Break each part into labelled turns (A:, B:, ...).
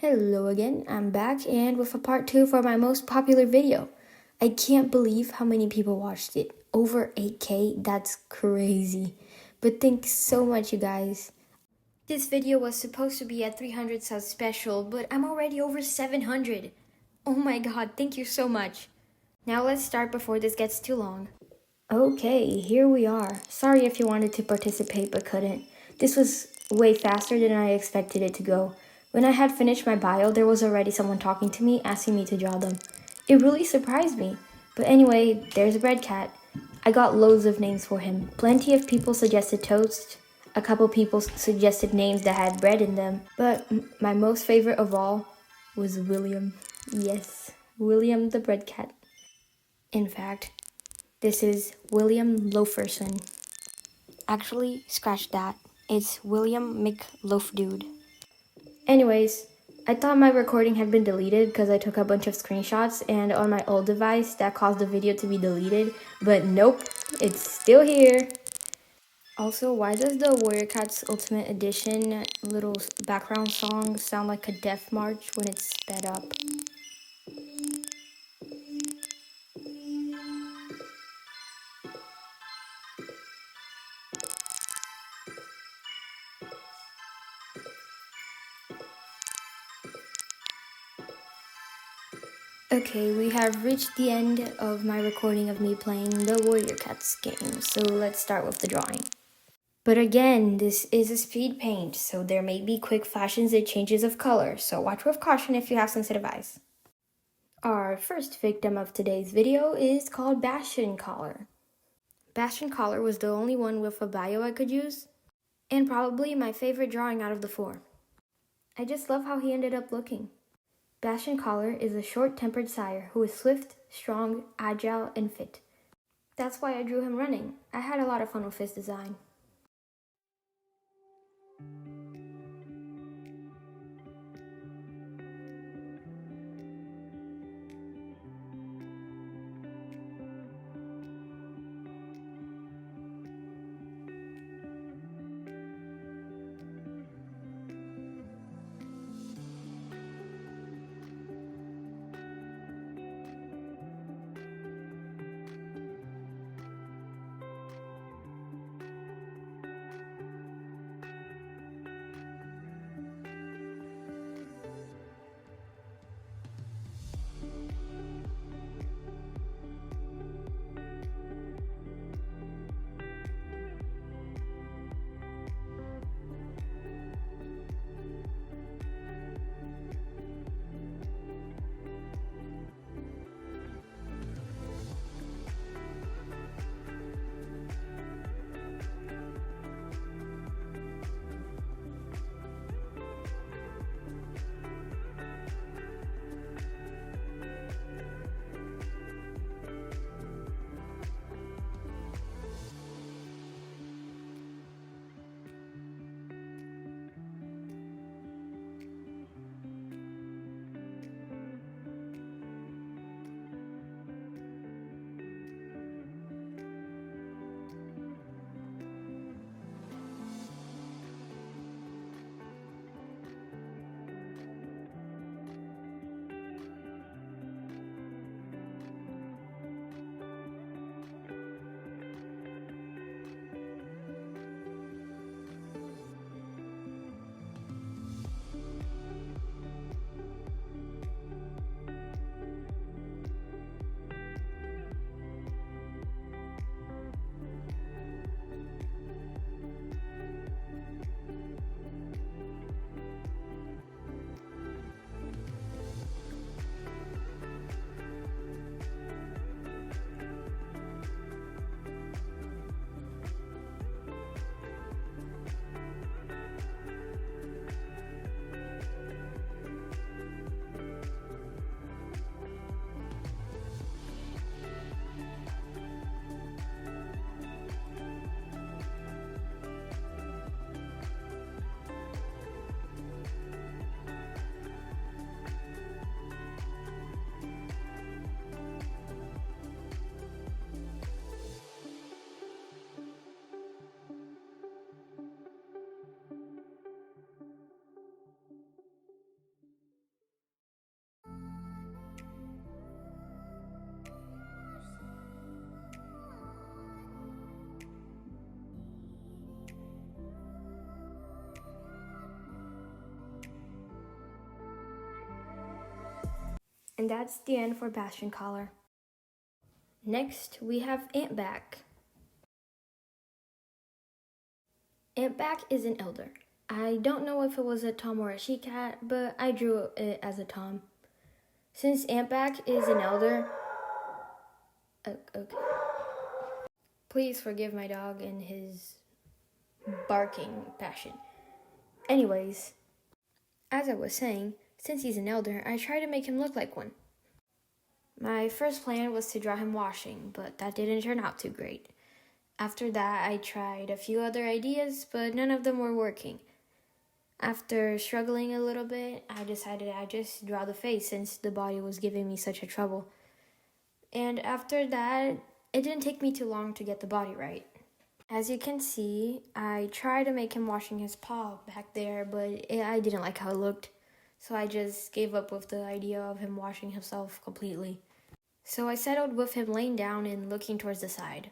A: Hello again, I'm back and with a part 2 for my most popular video. I can't believe how many people watched it. Over 8K, that's crazy. But thanks so much, you guys. This video was supposed to be a 300 sub special, but I'm already over 700. Oh my god, thank you so much. Now let's start before this gets too long. Okay, here we are. Sorry if you wanted to participate but couldn't. This was way faster than I expected it to go. When I had finished my bio, there was already someone talking to me, asking me to draw them. It really surprised me. But anyway, there's a bread cat. I got loads of names for him. Plenty of people suggested toast. A couple people suggested names that had bread in them. But my most favorite of all was William. Yes, William the bread cat. In fact, this is William Loaferson. Actually, scratch that. It's William McLoafdude. Anyways, I thought my recording had been deleted because I took a bunch of screenshots and on my old device that caused the video to be deleted, but nope, it's still here. Also, why does the Warrior Cats Ultimate Edition little background song sound like a death march when it's sped up? Okay, we have reached the end of my recording of me playing the Warrior Cats game, so let's start with the drawing. But again, this is a speed paint, so there may be quick flashes and changes of color, so watch with caution if you have sensitive eyes. Our first victim of today's video is called Bastion Collar. Bastion Collar was the only one with a bio I could use, and probably my favorite drawing out of the 4. I just love how he ended up looking. Bastion Collar is a short-tempered sire who is swift, strong, agile, and fit. That's why I drew him running. I had a lot of fun with his design. And that's the end for Bastion Collar. Next, we have Antb. Antb is an elder. I don't know if it was a tom or a she cat, but I drew it as a tom. Since Antb is an elder... okay. Please forgive my dog and his barking passion. Anyways, as I was saying, since he's an elder, I try to make him look like one. My first plan was to draw him washing, but that didn't turn out too great. After that, I tried a few other ideas, but none of them were working. After struggling a little bit, I decided I'd just draw the face since the body was giving me such a trouble. And after that, it didn't take me too long to get the body right. As you can see, I tried to make him washing his paw back there, but I didn't like how it looked. So I just gave up with the idea of him washing himself completely. So I settled with him laying down and looking towards the side.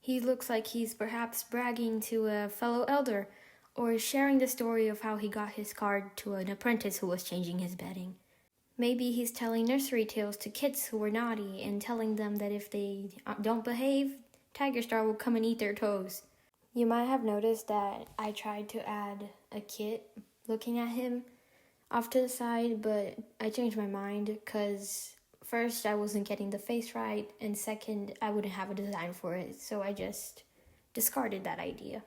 A: He looks like he's perhaps bragging to a fellow elder, or sharing the story of how he got his card to an apprentice who was changing his bedding. Maybe he's telling nursery tales to kids who were naughty and telling them that if they don't behave, Tiger Star will come and eat their toes. You might have noticed that I tried to add a kit looking at him off to the side, but I changed my mind because first, I wasn't getting the face right, and second, I wouldn't have a design for it, so I just discarded that idea.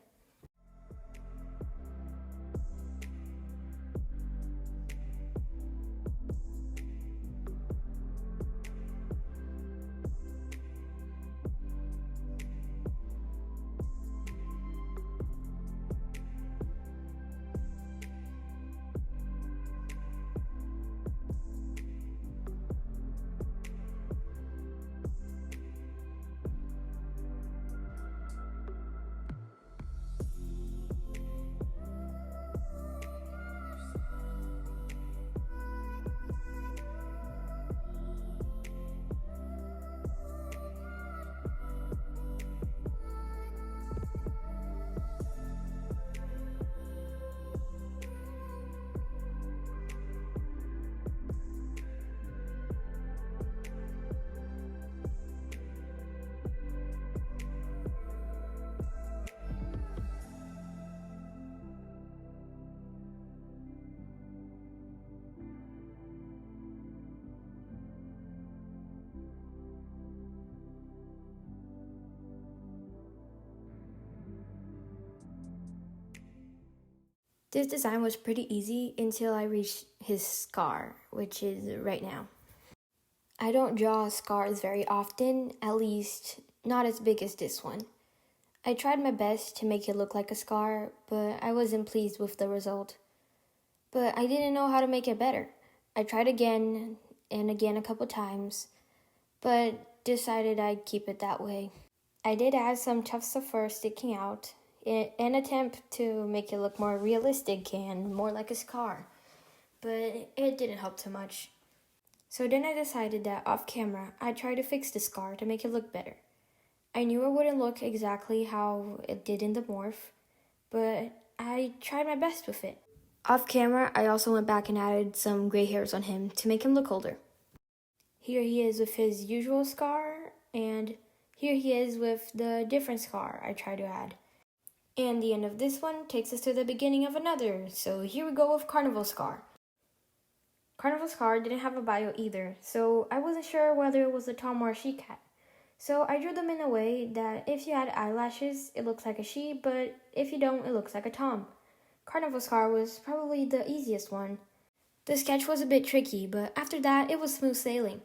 A: This design was pretty easy until I reached his scar, which is right now. I don't draw scars very often, at least not as big as this one. I tried my best to make it look like a scar, but I wasn't pleased with the result. But I didn't know how to make it better. I tried again and again a couple times, but decided I'd keep it that way. I did add some tufts of fur sticking out, an attempt to make it look more realistic and more like a scar, but it didn't help too much. So then I decided that off camera, I'd try to fix the scar to make it look better. I knew it wouldn't look exactly how it did in the morph, but I tried my best with it. Off camera, I also went back and added some gray hairs on him to make him look older. Here he is with his usual scar, and here he is with the different scar I tried to add. And the end of this one takes us to the beginning of another, so here we go with Carnival Scar. Carnival Scar didn't have a bio either, so I wasn't sure whether it was a tom or a she cat. So I drew them in a way that if you add eyelashes, it looks like a she, but if you don't, it looks like a tom. Carnival Scar was probably the easiest one. The sketch was a bit tricky, but after that, it was smooth sailing.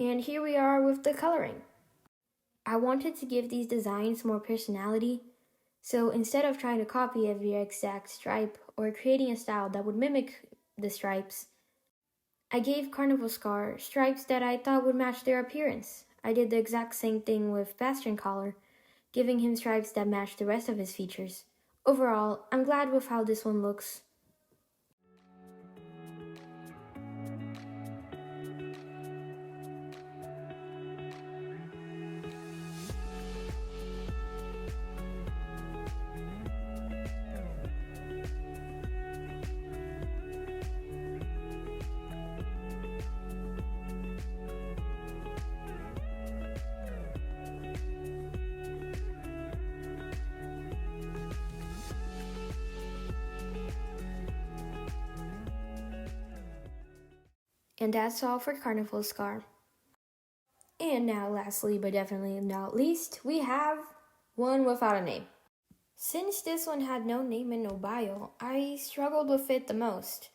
A: And here we are with the coloring. I wanted to give these designs more personality, so instead of trying to copy every exact stripe or creating a style that would mimic the stripes, I gave Carnival Scar stripes that I thought would match their appearance. I did the exact same thing with Bastion Collar, giving him stripes that match the rest of his features. Overall, I'm glad with how this one looks. And that's all for Carnival Scar. And now, lastly but definitely not least, we have one without a name. Since this one had no name and no bio, I struggled with it the most.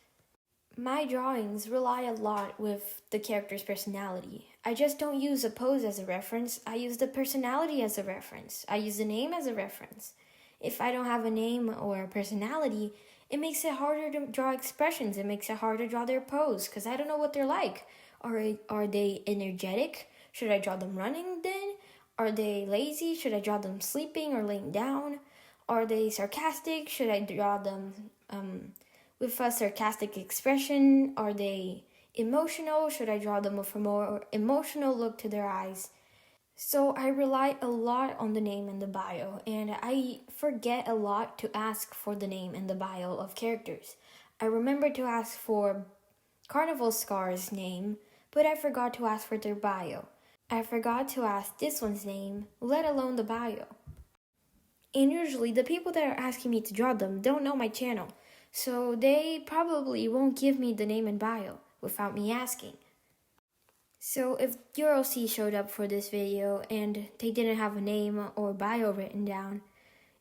A: My drawings rely a lot with the character's personality. I just don't use a pose as a reference, I use the personality as a reference. I use the name as a reference. If I don't have a name or a personality, it makes it harder to draw expressions. It makes it hard to draw their pose because I don't know what they're like. Are they energetic? Should I draw them running then? Are they lazy? Should I draw them sleeping or laying down? Are they sarcastic? Should I draw them with a sarcastic expression? Are they emotional? Should I draw them with a more emotional look to their eyes? So I rely a lot on the name and the bio, and I forget a lot to ask for the name and the bio of characters. I remember to ask for Carnival Scar's name, but I forgot to ask for their bio. I forgot to ask this one's name, let alone the bio. And usually the people that are asking me to draw them don't know my channel, so they probably won't give me the name and bio without me asking. So if your OC showed up for this video and they didn't have a name or bio written down,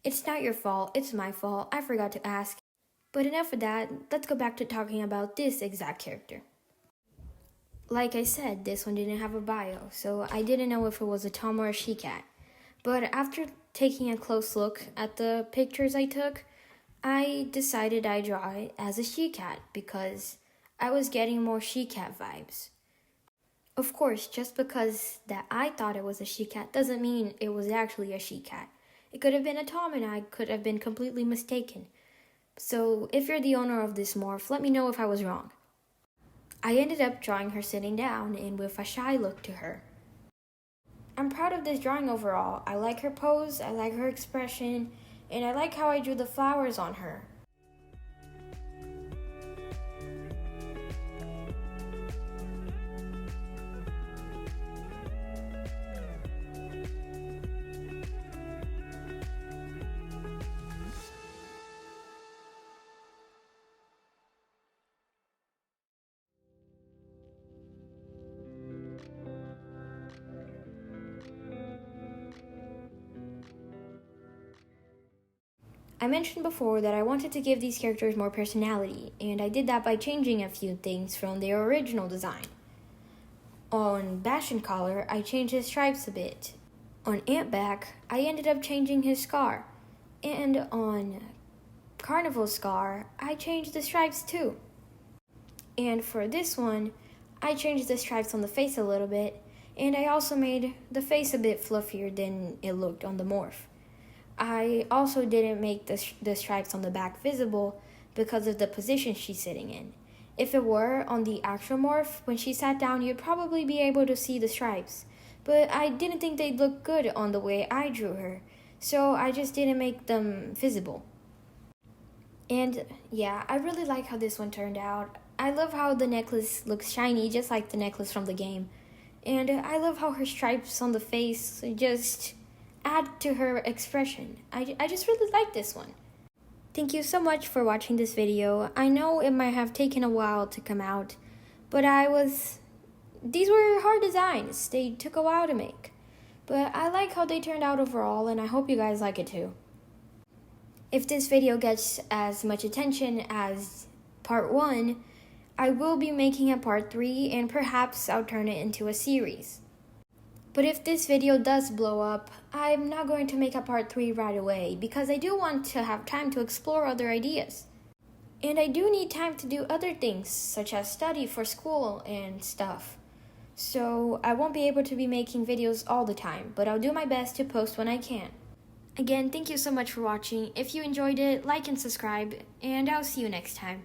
A: it's not your fault, it's my fault, I forgot to ask. But enough of that, let's go back to talking about this exact character. Like I said, this one didn't have a bio, so I didn't know if it was a Tom or a she-cat. But after taking a close look at the pictures I took, I decided I'd draw it as a she-cat because I was getting more she-cat vibes. Of course, just because that I thought it was a she-cat doesn't mean it was actually a she-cat. It could have been a Tom and I could have been completely mistaken. So if you're the owner of this morph, let me know if I was wrong. I ended up drawing her sitting down and with a shy look to her. I'm proud of this drawing overall. I like her pose, I like her expression, and I like how I drew the flowers on her. I mentioned before that I wanted to give these characters more personality, and I did that by changing a few things from their original design. On Bastion Collar, I changed his stripes a bit. On Antb, I ended up changing his scar. And on Carnival Scar, I changed the stripes too. And for this one, I changed the stripes on the face a little bit, and I also made the face a bit fluffier than it looked on the morph. I also didn't make the stripes on the back visible because of the position she's sitting in. If it were on the actual morph, when she sat down, you'd probably be able to see the stripes. But I didn't think they'd look good on the way I drew her, so I just didn't make them visible. And yeah, I really like how this one turned out. I love how the necklace looks shiny, just like the necklace from the game. And I love how her stripes on the face just add to her expression. I just really like this one. Thank you so much for watching this video. I know it might have taken a while to come out, but these were hard designs. They took a while to make. But I like how they turned out overall, and I hope you guys like it too. If this video gets as much attention as part 1, I will be making a part 3 and perhaps I'll turn it into a series. But if this video does blow up, I'm not going to make a part 3 right away because I do want to have time to explore other ideas. And I do need time to do other things, such as study for school and stuff. So I won't be able to be making videos all the time, but I'll do my best to post when I can. Again, thank you so much for watching. If you enjoyed it, like and subscribe, and I'll see you next time.